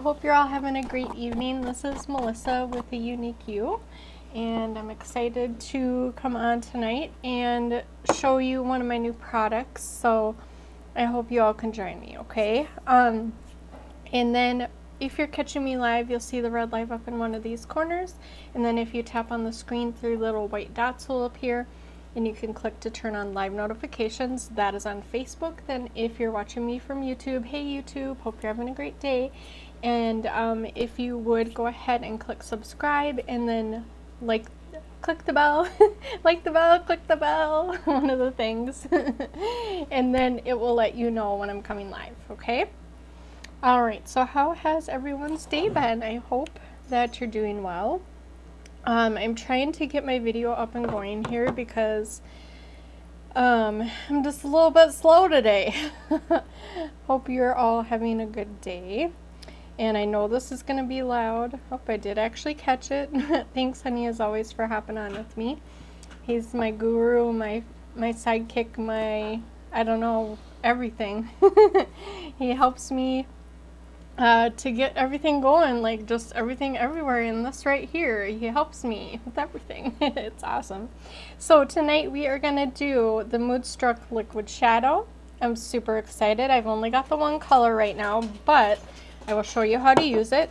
Hope you're all having a great evening. This is Melissa with A Unique You, and I'm excited to come on tonight and show you one of my new products. So I hope you all can join me, okay? And then if you're catching me live, you'll see the red light up in one of these corners, and then if you tap on the screen, 3 little white dots will appear and you can click to turn on live notifications. That is on Facebook. Then if you're watching me from YouTube, hey YouTube, hope you're having a great day. And if you would go ahead and click subscribe, and then click the bell, like the bell, click the bell, one of the things, and then it will let you know when I'm coming live, okay? All right, so how has everyone's day been? I hope that you're doing well. I'm trying to get my video up and going here because I'm just a little bit slow today. Hope you're all having a good day. And I know this is going to be loud. Hope I did actually catch it. Thanks, honey, as always, for hopping on with me. He's my guru, my sidekick, I don't know, everything. He helps me to get everything going, like just everything everywhere. And this right here, he helps me with everything. It's awesome. So tonight we are going to do the Moodstruck Liquid Shadow. I'm super excited. I've only got the one color right now, but I will show you how to use it.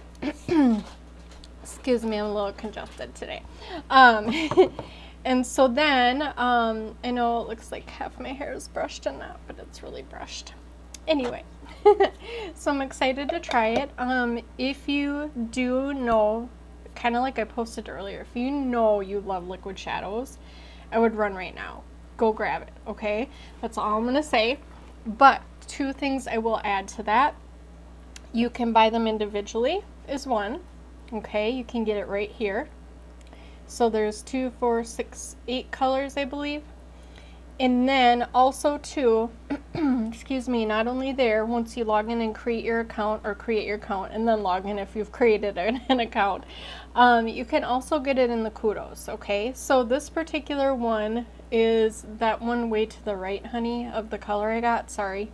Excuse me, I'm a little congested today. And so then, I know it looks like half my hair is brushed and that, but it's really brushed. Anyway, so I'm excited to try it. If you do know, kind of like I posted earlier, if you know you love liquid shadows, I would run right now. Go grab it, okay? That's all I'm going to say. But 2 things I will add to that. You can buy them individually is one, okay? You can get it right here. So there's 2, 4, 6, 8 colors, I believe. And then also too, excuse me, not only there, once you log in and create your account, and then log in if you've created an account, you can also get it in the kudos, okay? So this particular one is that one way to the right, honey, of the color I got, sorry.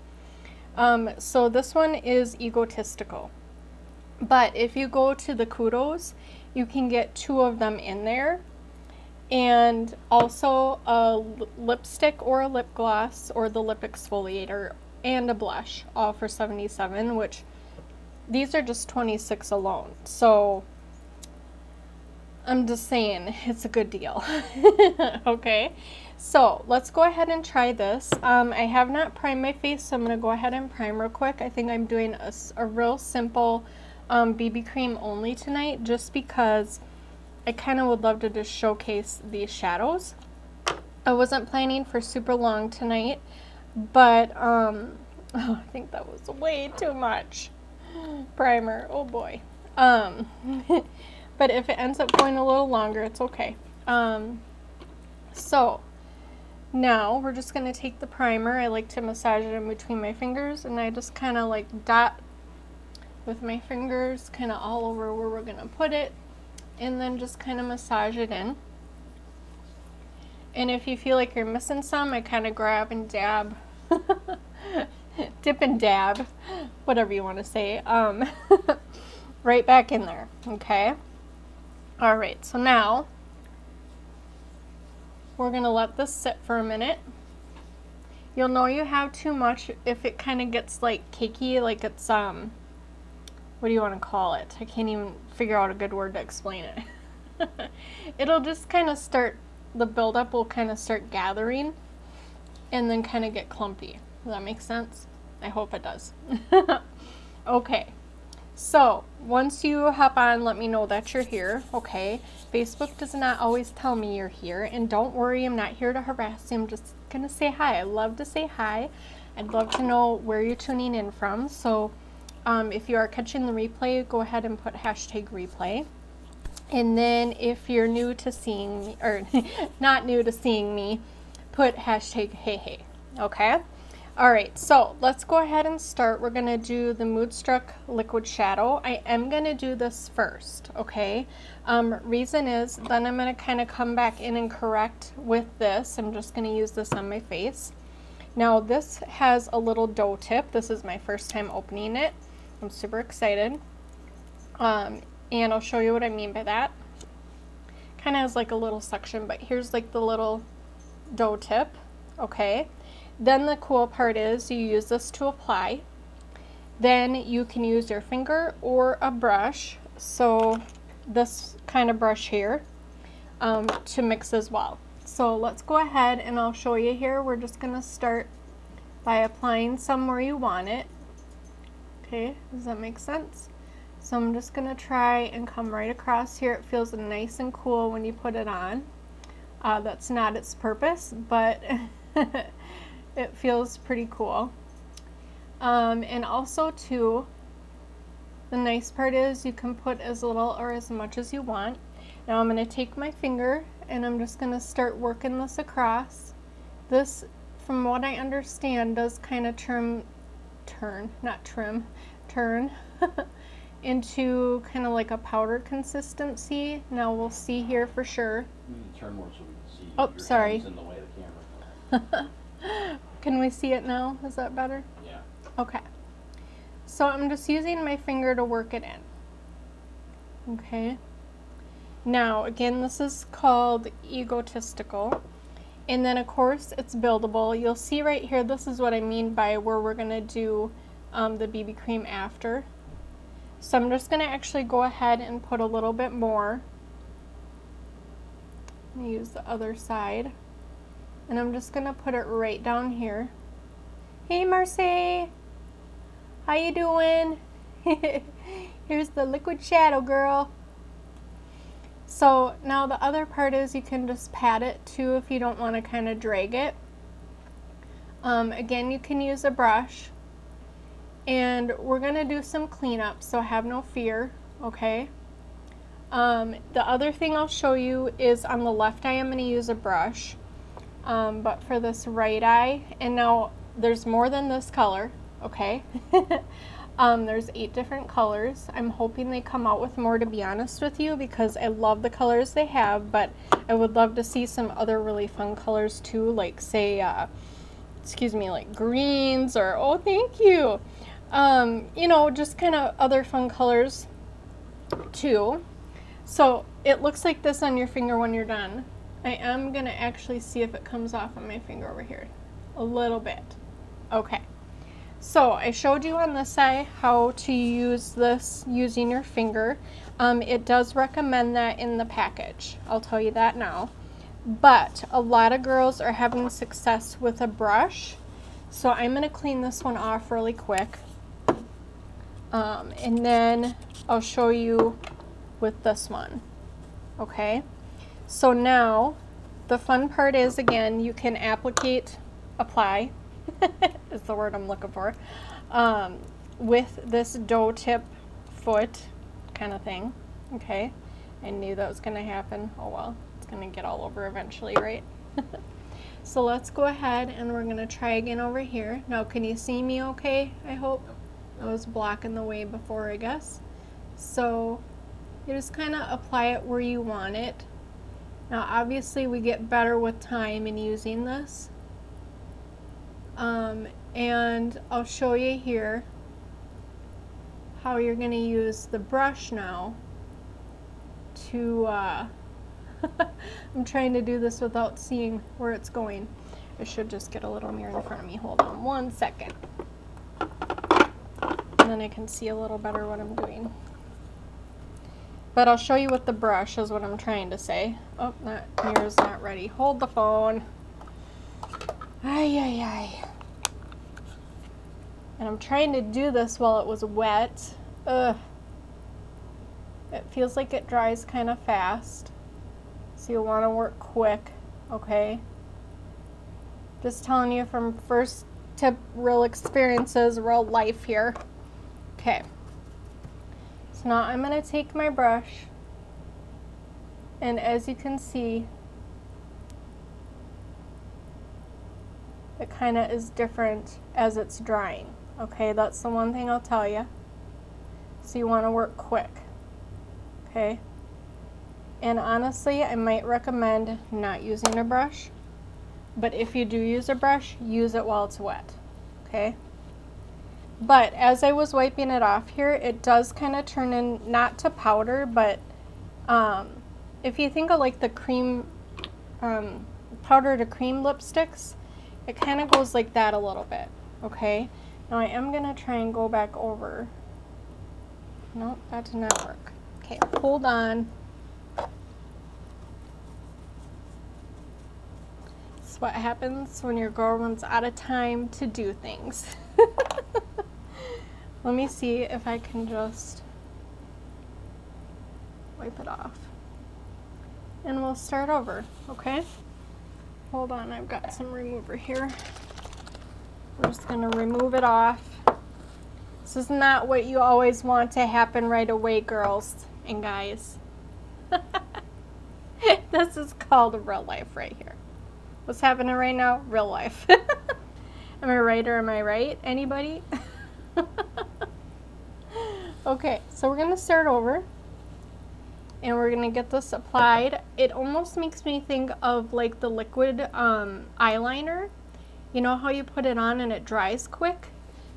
So this one is Egotistical. But if you go to the kudos, you can get 2 of them in there. And also a lipstick or a lip gloss or the lip exfoliator and a blush, all for $77, which these are just $26 alone. So I'm just saying it's a good deal. Okay, so let's go ahead and try this. I have not primed my face, so I'm going to go ahead and prime real quick. I think I'm doing a real simple BB cream only tonight, just because I kind of would love to just showcase these shadows. I wasn't planning for super long tonight, but oh, I think that was way too much primer. Oh boy. But if it ends up going a little longer, it's okay. So now we're just going to take the primer. I like to massage it in between my fingers, and I just kind of like dot with my fingers kind of all over where we're going to put it. And then just kind of massage it in. And if you feel like you're missing some, I kind of grab and dab, dip and dab, whatever you want to say, right back in there, okay? All right, so now we're going to let this sit for a minute. You'll know you have too much if it kind of gets like cakey, like it's, what do you want to call it? I can't even figure out a good word to explain it. It'll just kind of start, the buildup will kind of start gathering and then kind of get clumpy. Does that make sense? I hope it does. Okay, so once you hop on, let me know that you're here, okay? Facebook does not always tell me you're here, and don't worry, I'm not here to harass you. I'm just going to say hi. I love to say hi. I'd love to know where you're tuning in from, so if you are catching the replay, go ahead and put #replay. And then if you're new to seeing me, or not new to seeing me, put #heyhey, okay? All right, so let's go ahead and start. We're going to do the Moodstruck Liquid Shadow. I am going to do this first, okay? Reason is, then I'm going to kind of come back in and correct with this. I'm just going to use this on my face. Now this has a little doe tip. This is my first time opening it. I'm super excited. And I'll show you what I mean by that. Kind of has like a little section, but here's like the little dough tip, okay? Then the cool part is you use this to apply. Then you can use your finger or a brush, so this kind of brush here, to mix as well. So let's go ahead and I'll show you here. We're just gonna start by applying some where you want it. Okay, does that make sense? So I'm just gonna try and come right across here. It feels nice and cool when you put it on. That's not its purpose, but it feels pretty cool. And also too, the nice part is you can put as little or as much as you want. Now I'm going to take my finger and I'm just going to start working this across. This, from what I understand, does kind of turn into kind of like a powder consistency. Now we'll see here for sure. You can turn more so we can see. Oh, your sorry. hands in the way of the camera. Can we see it now? Is that better? Yeah. Okay. So I'm just using my finger to work it in. Okay. Now, again, this is called Egotistical. And then, of course, it's buildable. You'll see right here, this is what I mean by where we're going to do the BB cream after. So I'm just going to actually go ahead and put a little bit more. I'm going to use the other side. And I'm just going to put it right down here. Hey, Marcy! How you doing? Here's the liquid shadow, girl. So now the other part is you can just pat it too if you don't want to kind of drag it. Again, you can use a brush. And we're going to do some cleanup, so have no fear, okay? The other thing I'll show you is on the left eye I'm going to use a brush. But for this right eye, and now there's more than this color, okay? There's 8 different colors. I'm hoping they come out with more, to be honest with you, because I love the colors they have, but I would love to see some other really fun colors too, like say, like greens or, oh, thank you. You know, just kind of other fun colors too. So it looks like this on your finger when you're done. I am going to actually see if it comes off on my finger over here. A little bit. Okay. So I showed you on this side how to use this using your finger. It does recommend that in the package. I'll tell you that now. But a lot of girls are having success with a brush. So I'm going to clean this one off really quick. And then I'll show you with this one. Okay. So now, the fun part is, again, you can apply, is the word I'm looking for, with this dough tip foot kind of thing, okay? I knew that was going to happen. Oh well, it's going to get all over eventually, right? So let's go ahead and we're going to try again over here. Now, can you see me okay, I hope? I was blocking the way before, I guess. So you just kind of apply it where you want it. Now obviously we get better with time in using this. And I'll show you here how you're going to use the brush now to, I'm trying to do this without seeing where it's going. I should just get a little mirror in front of me. Hold on 1 second. And then I can see a little better what I'm doing. But I'll show you with the brush is what I'm trying to say. Oh, that mirror's not ready. Hold the phone. Ay, ay, ay. And I'm trying to do this while it was wet. Ugh. It feels like it dries kind of fast. So you'll want to work quick, okay? Just telling you from first tip, real experiences, real life here. Okay. So now I'm going to take my brush, and as you can see, it kind of is different as it's drying. Okay, that's the one thing I'll tell you. So you want to work quick. Okay. And honestly, I might recommend not using a brush, but if you do use a brush, use it while it's wet. Okay. But as I was wiping it off here, it does kind of turn in, not to powder, but if you think of like the cream, powder to cream lipsticks, it kind of goes like that a little bit, okay? Now I am going to try and go back over. Nope, that did not work. Okay, hold on. That's what happens when your girl runs out of time to do things. Let me see if I can just wipe it off. And we'll start over, okay? Hold on, I've got some remover here. We're just gonna remove it off. This is not what you always want to happen right away, girls and guys. This is called real life right here. What's happening right now? Real life. Am I right or am I right? Anybody? Okay, so we're gonna start over. And we're gonna get this applied. It almost makes me think of like the liquid eyeliner. You know how you put it on and it dries quick?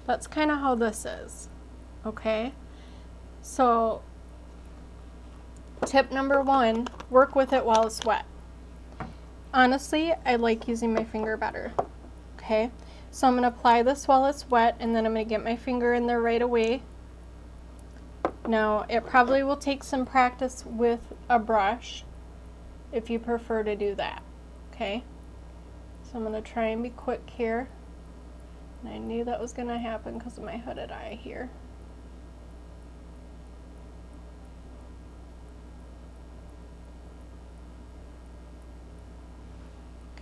That's kind of how this is, okay? So, tip number 1, work with it while it's wet. Honestly, I like using my finger better, okay? So I'm gonna apply this while it's wet, and then I'm gonna get my finger in there right away. Now, it probably will take some practice with a brush if you prefer to do that, okay? So I'm going to try and be quick here. And I knew that was going to happen because of my hooded eye here.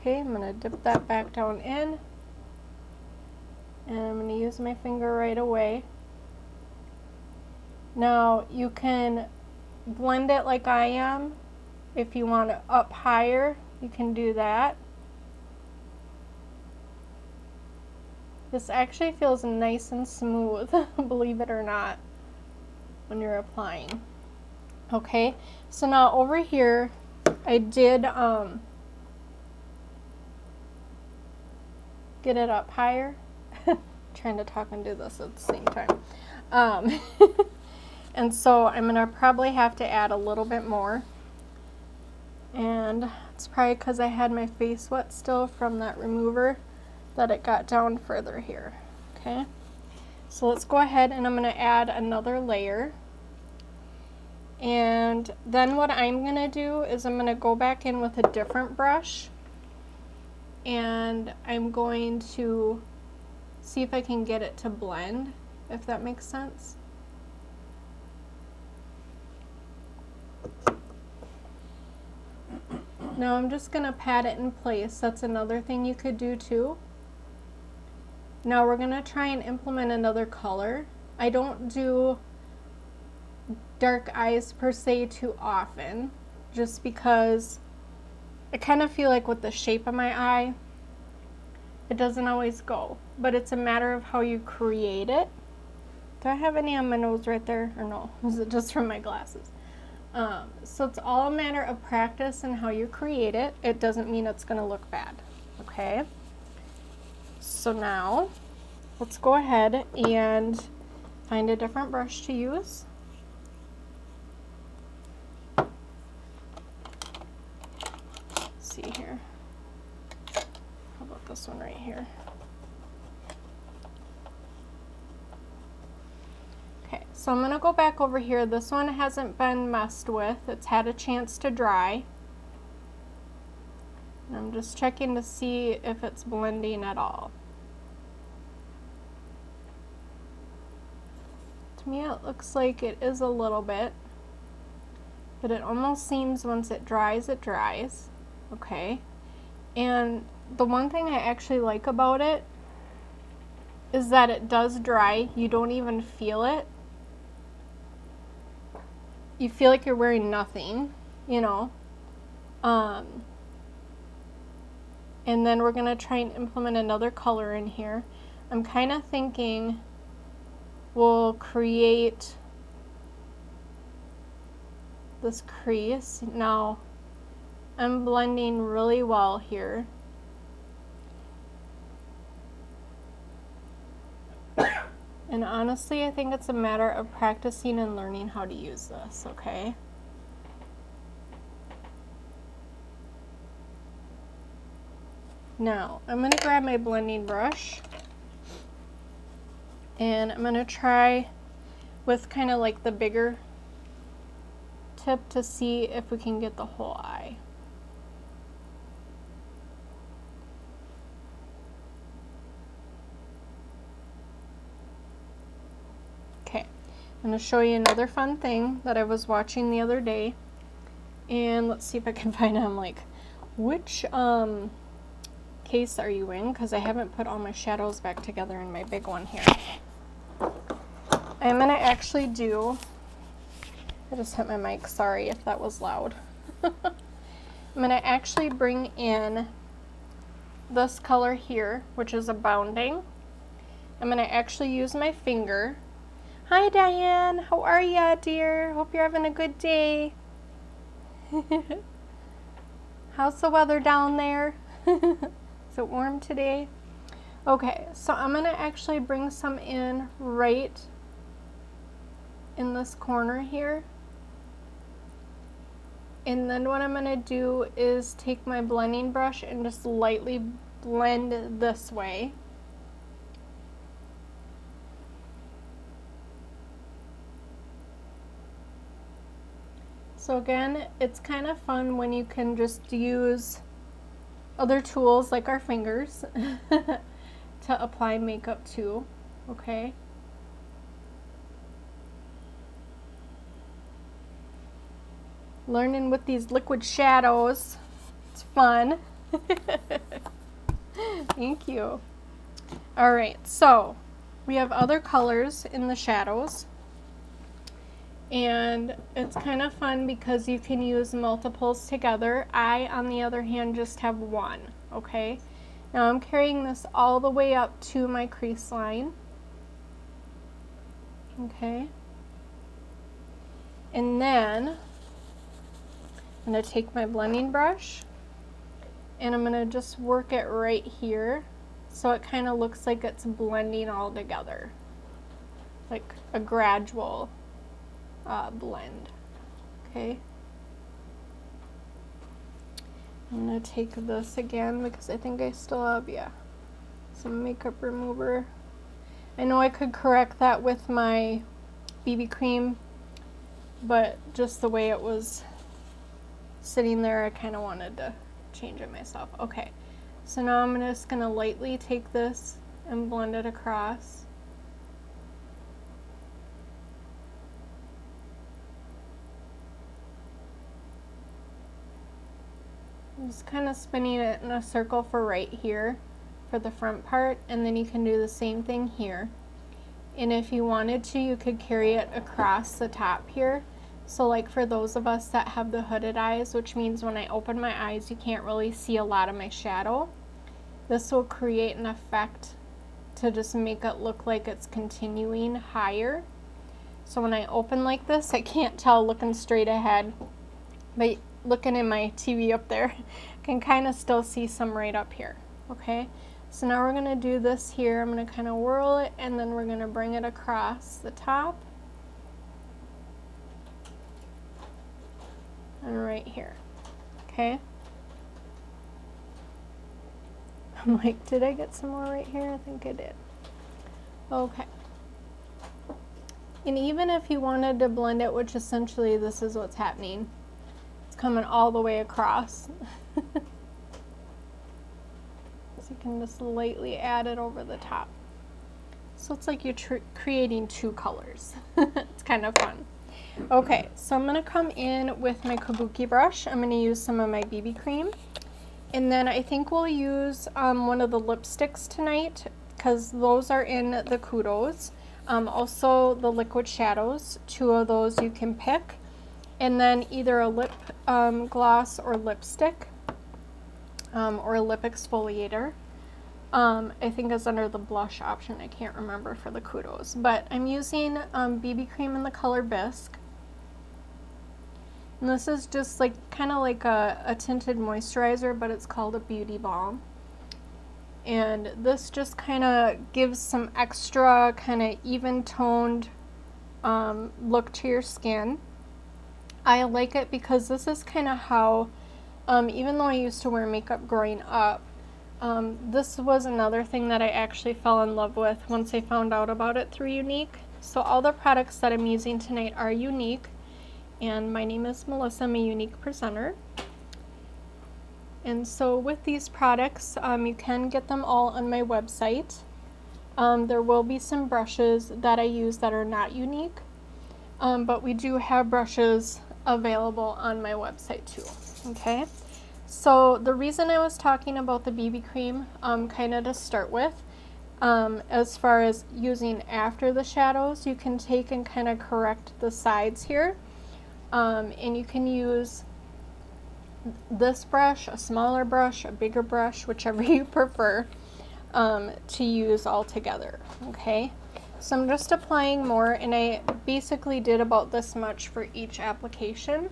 Okay, I'm going to dip that back down in. And I'm going to use my finger right away. Now, you can blend it like I am. If you want it up higher, you can do that. This actually feels nice and smooth, believe it or not, when you're applying. Okay, so now over here, I did get it up higher. Trying to talk and do this at the same time. And so I'm gonna probably have to add a little bit more. And it's probably because I had my face wet still from that remover that it got down further here, okay? So let's go ahead and I'm gonna add another layer. And then what I'm gonna do is I'm gonna go back in with a different brush and I'm going to see if I can get it to blend, if that makes sense. Now I'm just gonna pat it in place. That's another thing you could do too. Now we're gonna try and implement another color. I don't do dark eyes per se too often, just because I kind of feel like with the shape of my eye, it doesn't always go, but it's a matter of how you create it. Do I have any on my nose right there, or no? Is it just from my glasses? So it's all a matter of practice and how you create it. It doesn't mean it's gonna look bad, okay? So now, let's go ahead and find a different brush to use. Let's see here. How about this one right here? Okay, so I'm gonna go back over here. This one hasn't been messed with. It's had a chance to dry. And I'm just checking to see if it's blending at all. To me, it looks like it is a little bit, but it almost seems once it dries, okay? And the one thing I actually like about it is that it does dry. You don't even feel it. You feel like you're wearing nothing, you know. And then we're gonna try and implement another color in here. I'm kind of thinking we'll create this crease. Now, I'm blending really well here. And honestly, I think it's a matter of practicing and learning how to use this, okay? Now, I'm going to grab my blending brush and I'm going to try with kind of like the bigger tip to see if we can get the whole eye. Okay, I'm going to show you another fun thing that I was watching the other day. And let's see if I can find out, like, which case are you in? Because I haven't put all my shadows back together in my big one here. I'm going to actually do, I just hit my mic, sorry if that was loud. I'm going to actually bring in this color here, which is Abounding. I'm going to actually use my finger. Hi Diane, how are ya, dear? Hope you're having a good day. How's the weather down there? Is it warm today? Okay, so I'm going to actually bring some in right in this corner here. And then what I'm going to do is take my blending brush and just lightly blend this way. So again, it's kind of fun when you can just use other tools like our fingers to apply makeup to, okay? Learning with these liquid shadows, it's fun. Thank you. All right, so we have other colors in the shadows. And it's kind of fun because you can use multiples together. I, on the other hand, just have one, okay? Now I'm carrying this all the way up to my crease line, okay? And then I'm going to take my blending brush and I'm going to just work it right here so it kind of looks like it's blending all together, like a gradual blend, okay? I'm going to take this again because I think I still have, yeah, some makeup remover. I know I could correct that with my BB cream, but just the way it was sitting there, I kind of wanted to change it myself. Okay, so now I'm just going to lightly take this and blend it across. Just kind of spinning it in a circle for right here for the front part, and then you can do the same thing here. And if you wanted to, you could carry it across the top here. So like for those of us that have the hooded eyes, which means when I open my eyes you can't really see a lot of my shadow, this will create an effect to just make it look like it's continuing higher. So when I open like this, I can't tell looking straight ahead, but looking in my TV up there, I can kind of still see some right up here, okay? So now we're going to do this here. I'm going to kind of whirl it and then we're going to bring it across the top and right here, okay? I'm like, did I get some more right here? I think I did. Okay. And even if you wanted to blend it, which essentially this is what's happening, coming all the way across. So you can just lightly add it over the top. So it's like you're creating two colors. It's kind of fun. Okay, so I'm going to come in with my kabuki brush. I'm going to use some of my BB cream. And then I think we'll use one of the lipsticks tonight because those are in the Kudos. Also the liquid shadows, two of those you can pick. And then either a lip gloss or lipstick or a lip exfoliator. I think it's under the blush option. I can't remember for the Kudos. But I'm using BB cream in the color Bisque. And this is just like kind of like a tinted moisturizer, but it's called a beauty balm. And this just kind of gives some extra kind of even toned look to your skin. I like it because this is kind of how, even though I used to wear makeup growing up, this was another thing that I actually fell in love with once I found out about it through Younique. So all the products that I'm using tonight are Younique, and my name is Melissa. I'm a Younique presenter. And so with these products, you can get them all on my website. There will be some brushes that I use that are not Younique, but we do have brushes available on my website too, okay? So the reason I was talking about the BB cream, kind of to start with, as far as using after the shadows, you can take and kind of correct the sides here, and you can use this brush, a smaller brush, a bigger brush, whichever you prefer, to use all together, okay? So I'm just applying more, and I basically did about this much for each application.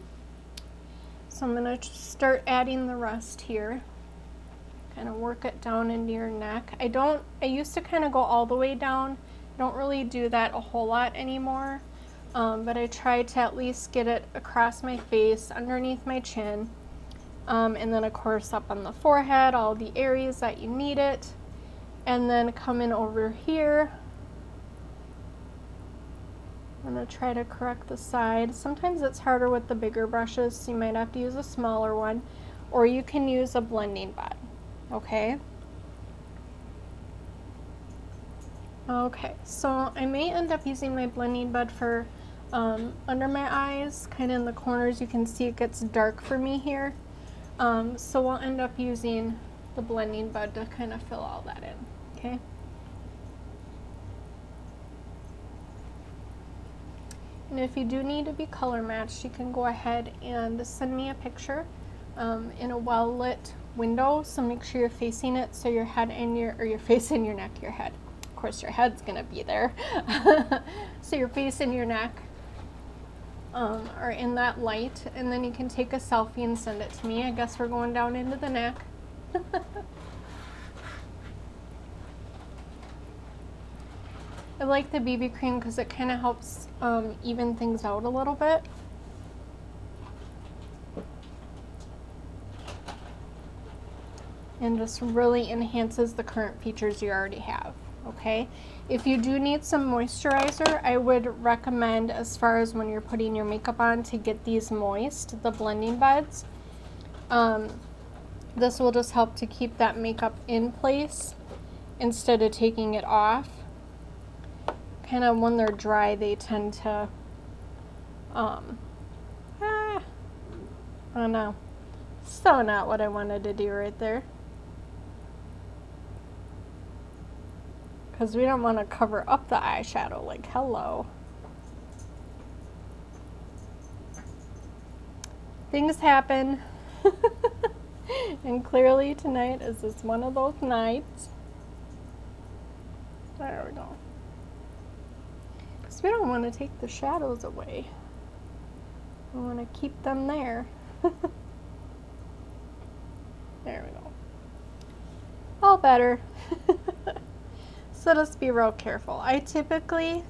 So I'm going to start adding the rest here, kind of work it down into your neck. I used to kind of go all the way down. I don't really do that a whole lot anymore, but I try to at least get it across my face, underneath my chin, and then of course up on the forehead, all the areas that you need it, and then come in over here. I'm going to try to correct the side. Sometimes it's harder with the bigger brushes, so you might have to use a smaller one, or you can use a blending bud, okay? Okay, so I may end up using my blending bud for under my eyes, kind of in the corners. You can see it gets dark for me here. So we'll end up using the blending bud to kind of fill all that in, okay? And if you do need to be color matched, you can go ahead and send me a picture in a well-lit window. So make sure you're facing it so your head and your face and your neck, your head. Of course, your head's gonna be there. So your face and your neck are in that light, and then you can take a selfie and send it to me. I guess we're going down into the neck. I like the BB cream because it kind of helps even things out a little bit. And just really enhances the current features you already have, okay? If you do need some moisturizer, I would recommend, as far as when you're putting your makeup on, to get these moist, the blending buds. This will just help to keep that makeup in place instead of taking it off. Kind of when they're dry, they tend to, I don't know, so not what I wanted to do right there. Because we don't want to cover up the eyeshadow, like, hello. Things happen. And clearly tonight is just one of those nights. There we go. Because we don't want to take the shadows away. We want to keep them there. There we go. All better. So just be real careful. I typically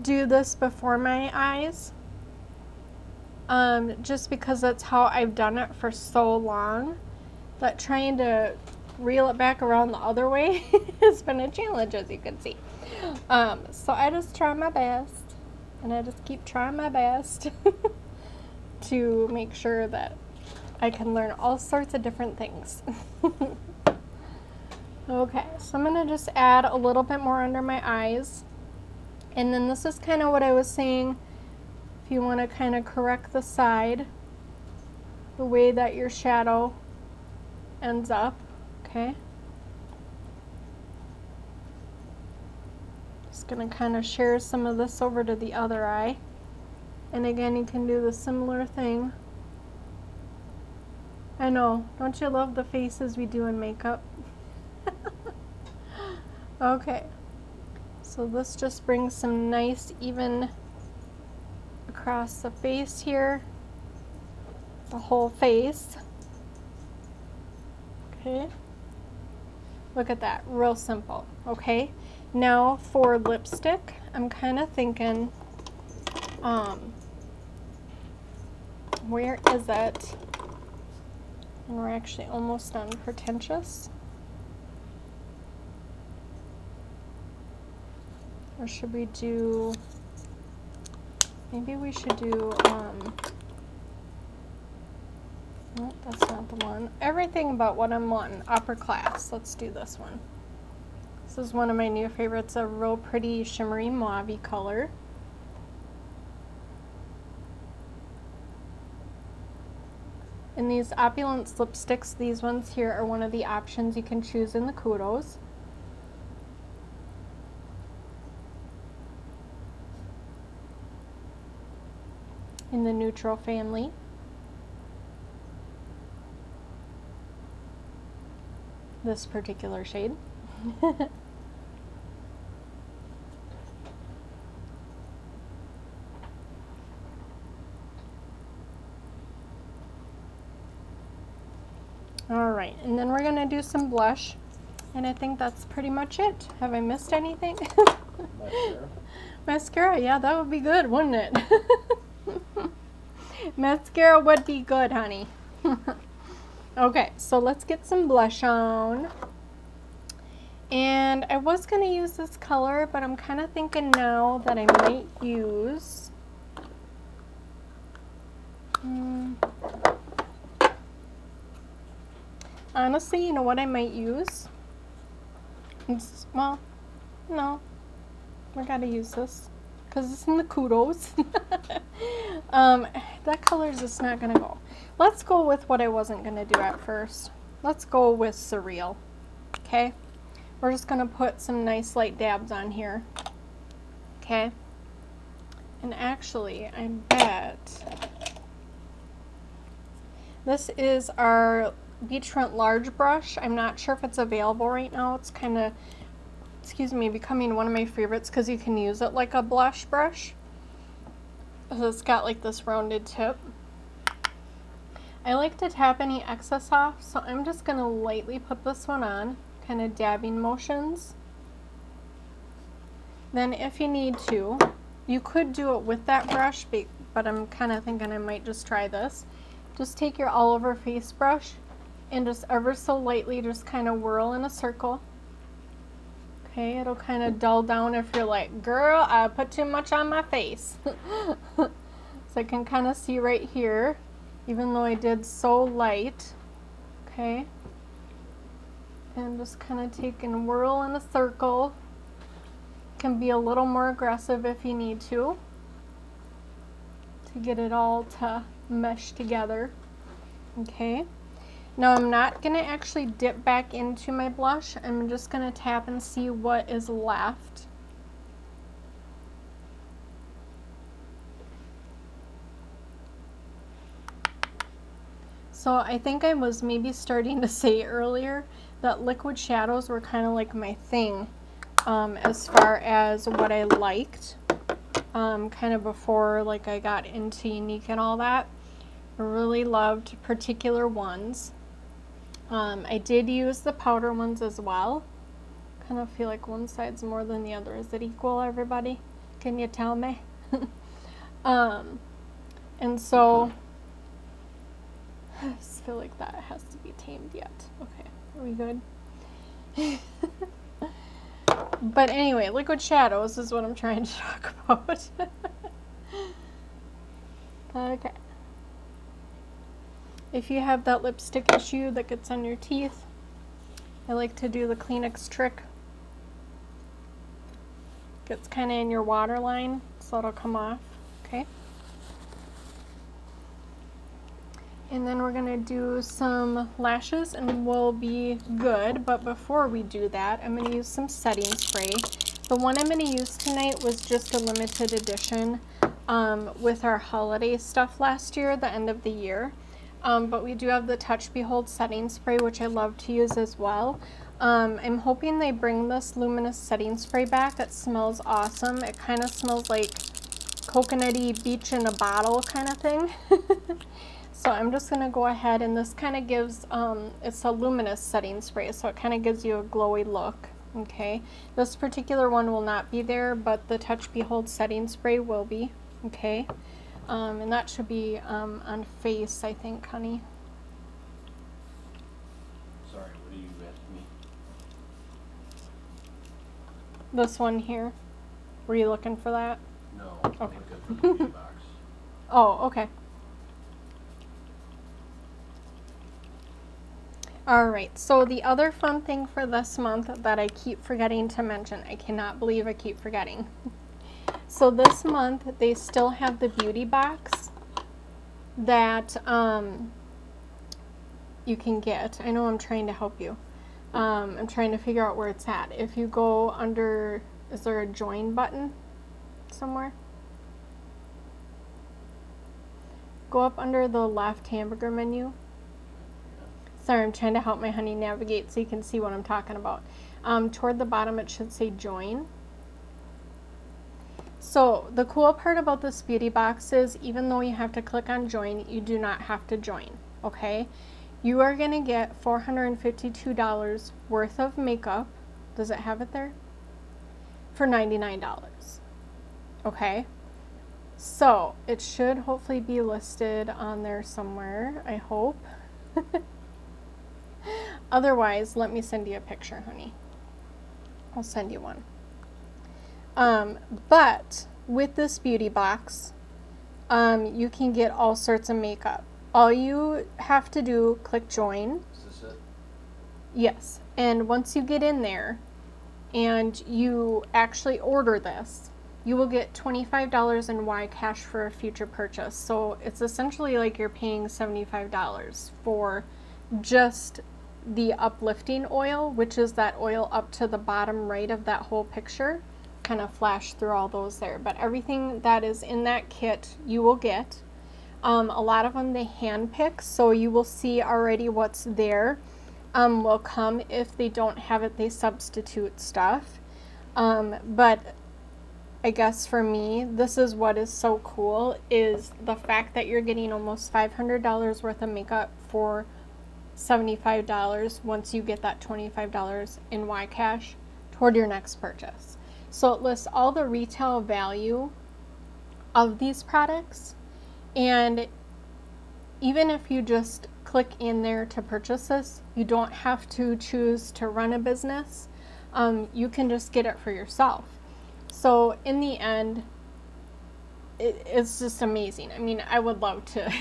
do this before my eyes, just because that's how I've done it for so long, that trying to reel it back around the other way has been a challenge, as you can see. So I just try my best, and I just keep trying my best to make sure that I can learn all sorts of different things. Okay, so I'm going to just add a little bit more under my eyes. And then this is kind of what I was saying, if you want to kind of correct the side, the way that your shadow ends up, okay? Just going to kind of share some of this over to the other eye. And again, you can do the similar thing. I know, don't you love the faces we do in makeup? Okay, so this just brings some nice even across the face here, the whole face. Okay, Look at that, real simple, okay? Now for lipstick, I'm kind of thinking, where is it? And we're actually almost done. Pretentious. Or should we do, maybe we should do, no, that's not the one. Everything about what I'm wanting, upper class. Let's do this one. This is one of my new favorites, a real pretty shimmery mauve color. And these Opulence lipsticks, these ones here are one of the options you can choose in the Kudos. In the neutral family. This particular shade. Alright, and then we're going to do some blush, and I think that's pretty much it. Have I missed anything? Mascara. Mascara, yeah, that would be good, wouldn't it? Mascara would be good, honey. Okay, so let's get some blush on. And I was going to use this color, but I'm kind of thinking now that I might use... honestly, you know what I might use? Well, no. I gotta use this because it's in the Kudos. That color is just not gonna go. Let's go with what I wasn't gonna do at first. Let's go with Surreal. Okay? We're just gonna put some nice light dabs on here. Okay? And actually, I bet this is our Beachfront large brush. I'm not sure if it's available right now. It's kind of, excuse me, becoming one of my favorites because you can use it like a blush brush. So it's got like this rounded tip. I like to tap any excess off, so I'm just going to lightly put this one on, kind of dabbing motions. Then if you need to, you could do it with that brush, but I'm kind of thinking I might just try this. Just take your all over face brush and just ever so lightly just kind of whirl in a circle. Okay, it'll kind of dull down if you're like, girl, I put too much on my face. So I can kind of see right here, even though I did so light. Okay, and just kind of take and whirl in a circle. Can be a little more aggressive if you need to get it all to mesh together. Okay. Now I'm not going to actually dip back into my blush. I'm just going to tap and see what is left. So I think I was maybe starting to say earlier that liquid shadows were kind of like my thing as far as what I liked kind of before like I got into Unique and all that. I really loved particular ones. I did use the powder ones as well. Kind of feel like one side's more than the other. Is it equal, everybody? Can you tell me? And so I just feel like that has to be tamed yet. Okay, are we good? But anyway, liquid shadows is what I'm trying to talk about. Okay. If you have that lipstick issue that gets on your teeth, I like to do the Kleenex trick. Gets kind of in your waterline, so it'll come off, okay? And then we're gonna do some lashes and we'll be good, but before we do that, I'm gonna use some setting spray. The one I'm gonna use tonight was just a limited edition with our holiday stuff last year, the end of the year. But we do have the Touch Behold setting spray, which I love to use as well. I'm hoping they bring this luminous setting spray back. It smells awesome. It kind of smells like coconutty beach in a bottle kind of thing. So I'm just going to go ahead, and this kind of gives, it's a luminous setting spray, so it kind of gives you a glowy look. Okay, this particular one will not be there, but the Touch Behold setting spray will be. Okay, and that should be on face, I think, honey. Sorry, what are you asking me? This one here. Were you looking for that? No, Okay. I'm looking for the beauty box. Oh, okay. Alright, so the other fun thing for this month that I keep forgetting to mention, I cannot believe I keep forgetting. So this month they still have the beauty box that you can get. I know I'm trying to help you. I'm trying to figure out where it's at. If you go under, is there a join button somewhere? Go up under the left hamburger menu. Sorry, I'm trying to help my honey navigate so you can see what I'm talking about. Toward the bottom it should say join. So the cool part about this beauty box is even though you have to click on join, you do not have to join, okay? You are going to get $452 worth of makeup. Does it have it there? For $99, okay? So it should hopefully be listed on there somewhere, I hope. Otherwise, let me send you a picture, honey. I'll send you one. But with this beauty box, you can get all sorts of makeup. All you have to do, click join. Is this it? Yes. And once you get in there and you actually order this, you will get $25 in Y cash for a future purchase. So it's essentially like you're paying $75 for just the uplifting oil, which is that oil up to the bottom right of that whole picture. Kind of flash through all those there, but everything that is in that kit you will get. A lot of them they hand pick, so you will see already what's there will come. If they don't have it, they substitute stuff. But I guess for me, this is what is so cool, is the fact that you're getting almost $500 worth of makeup for $75 once you get that $25 in Y cash toward your next purchase. So it lists all the retail value of these products, and even if you just click in there to purchase this, you don't have to choose to run a business. You can just get it for yourself. So in the end, it's just amazing. I mean, I would love to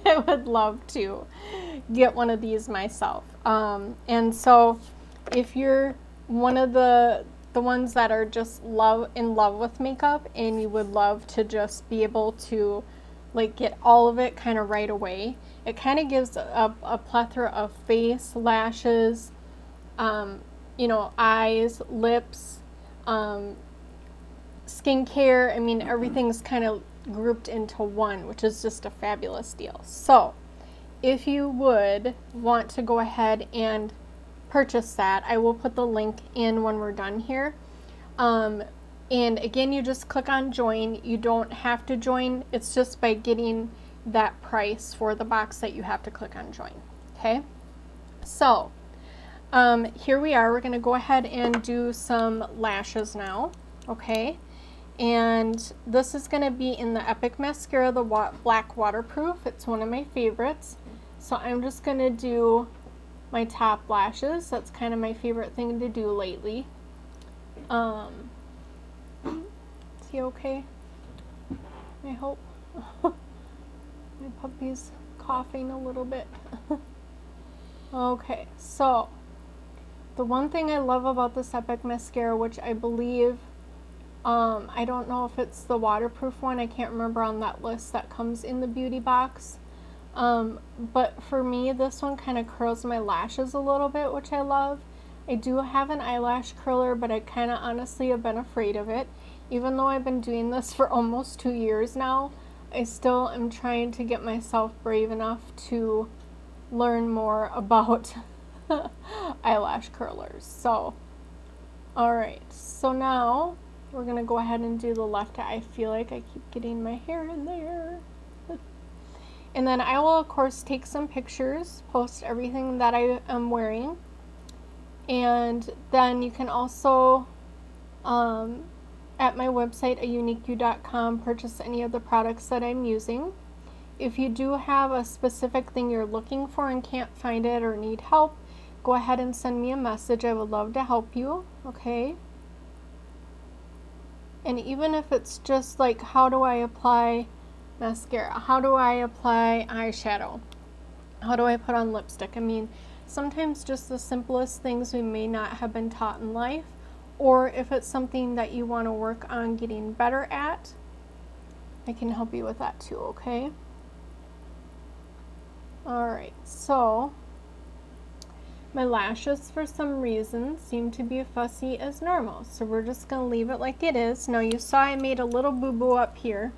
I would love to get one of these myself. And so if you're one of the ones that are just in love with makeup and you would love to just be able to like get all of it kind of right away, it kind of gives a plethora of face, lashes, you know, eyes, lips, skincare. I mean, everything's kind of grouped into one, which is just a fabulous deal. So if you would want to go ahead and purchase that, I will put the link in when we're done here. And again, you just click on join. You don't have to join. It's just by getting that price for the box that you have to click on join. Okay, so here we are. We're going to go ahead and do some lashes now. Okay, and this is going to be in the Epic Mascara, the Black Waterproof. It's one of my favorites. So I'm just going to do my top lashes. That's kind of my favorite thing to do lately. Is he okay? I hope. My puppy's coughing a little bit. Okay, so the one thing I love about this Epic Mascara, which I believe, I don't know if it's the waterproof one, I can't remember on that list that comes in the beauty box. But for me, this one kind of curls my lashes a little bit, which I love. I do have an eyelash curler, but I kind of honestly have been afraid of it. Even though I've been doing this for almost 2 years now, I still am trying to get myself brave enough to learn more about eyelash curlers. So, alright, so now we're going to go ahead and do the left eye. I feel like I keep getting my hair in there. And then I will, of course, take some pictures, post everything that I am wearing. And then you can also, at my website, eeekkkk.com, purchase any of the products that I'm using. If you do have a specific thing you're looking for and can't find it or need help, go ahead and send me a message. I would love to help you, okay? And even if it's just like, how do I apply mascara? How do I apply eyeshadow? How do I put on lipstick? I mean, sometimes just the simplest things we may not have been taught in life, or if it's something that you want to work on getting better at, I can help you with that too, okay? Alright, so my lashes for some reason seem to be fussy as normal, so we're just going to leave it like it is. Now you saw I made a little boo-boo up here,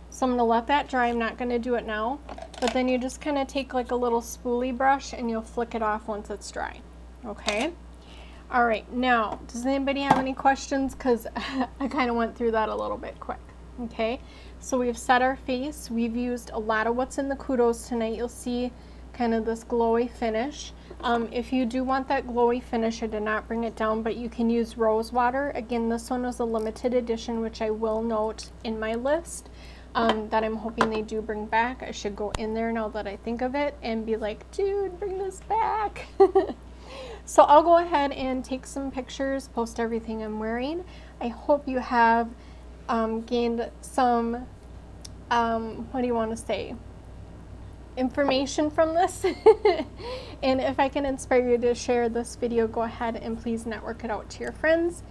so I'm going to let that dry. I'm not going to do it now, but then you just kind of take like a little spoolie brush and you'll flick it off once it's dry, okay? Alright, now, does anybody have any questions? Because I kind of went through that a little bit quick. Okay, so we've set our face. We've used a lot of what's in the Kudos tonight. You'll see kind of this glowy finish. If you do want that glowy finish, I did not bring it down, but you can use rose water. Again, this one was a limited edition, which I will note in my list, that I'm hoping they do bring back. I should go in there now that I think of it and be like, dude, bring this back. So I'll go ahead and take some pictures, post everything I'm wearing. I hope you have gained some, what do you want to say, information from this. And if I can inspire you to share this video, go ahead and please network it out to your friends.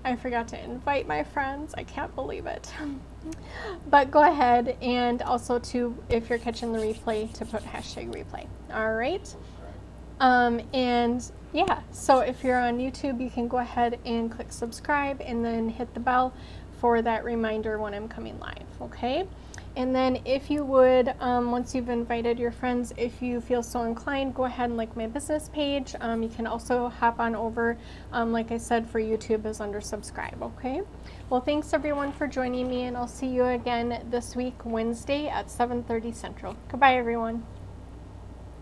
I forgot to invite my friends. I can't believe it. But go ahead, and also to, if you're catching the replay, to put #replay. All right. And yeah, so if you're on YouTube, you can go ahead and click subscribe and then hit the bell for that reminder when I'm coming live, okay? And then if you would, once you've invited your friends, if you feel so inclined, go ahead and like my business page. You can also hop on over, like I said, for YouTube is under subscribe, okay? Well, thanks everyone for joining me, and I'll see you again this week, Wednesday at 7:30 Central. Goodbye, everyone.